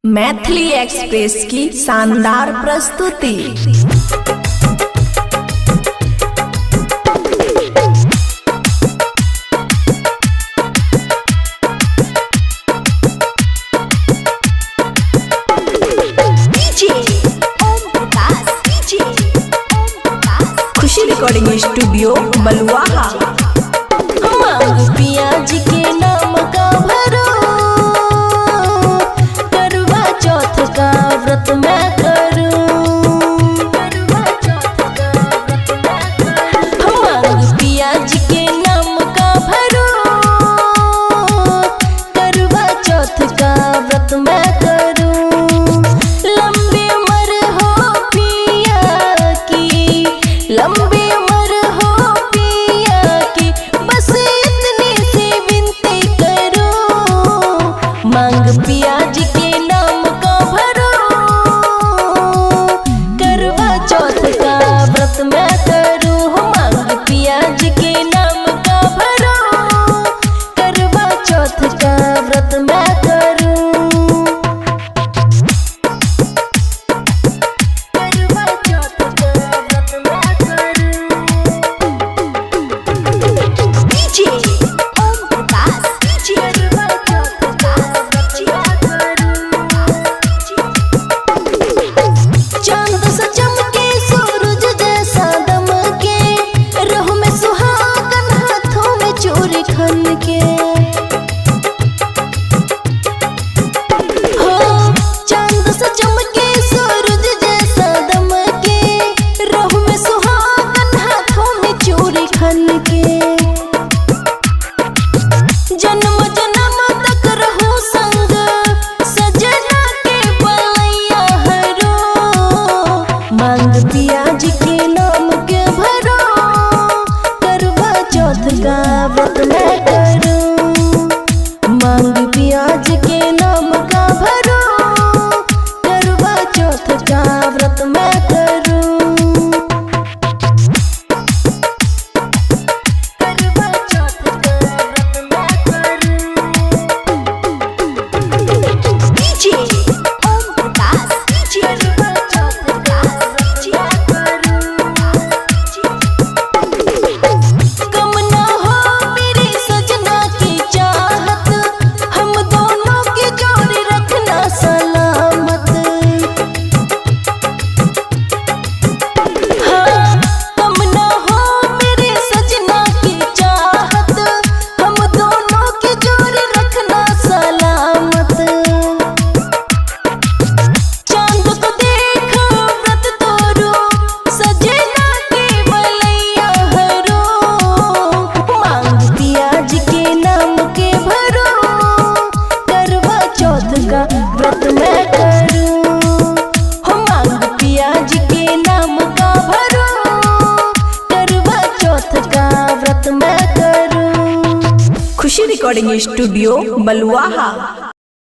Maithili express की शानदार प्रस्तुति। खुशी रिकॉर्डिंग स्टूडियो बलुआहा। पियाजी के नाम का भरो करवा चौथ का व्रत मैं करूं। पियाजी के नाम का भरो करवा चौथ का व्रत मैं करूं। लंबी उम्र हो पिया की, लंबी उम्र हो पिया की, बस इतनी सी विनती करूं। मांग पियाजी के नाम का भरो करवा चौथ का व्रत मैं करूं। मांग पियाजी के नाम का भरो करवा चौथ का व्रत मैं करूं। करवा चौथ का व्रत मैं चांद सा चमके सूरज जैसा दमके, रह में सुहागन हाथों में चूड़ी खन के। हो चांद सा चमके सूरज जैसा दमके, रह में सुहागन हाथों में चूड़ी खन के। जन्म जन्म तक रहूं संग सजना के बलैया हरो। मांग पियाजी के नाम के भरो करवा चौथ का व्रत मैं करूं। मांग पियाजी के नाम का भरो करवा चौथ का व्रत मैं करूं। करवा चौथ का व्रत मैं करूं। कम ना हो मेरी सजना की चाहत, हम दोनों की जोड़ी रखना सलामत। हाँ कम ना हो मेरी सजना की चाहत, हम दोनों की जोड़ी रखना सलामत। चांद को देख व्रत तोरो सजना के बलैया हरो। मांग पियाजी के नाम के भरो करवा चौथ का व्रत मैं करूं। हो मांग पियाजी के नाम का भरो करवा चौथ का व्रत मैं करूं। खुशी रिकॉर्डिंग स्टूडियो बलुआहा।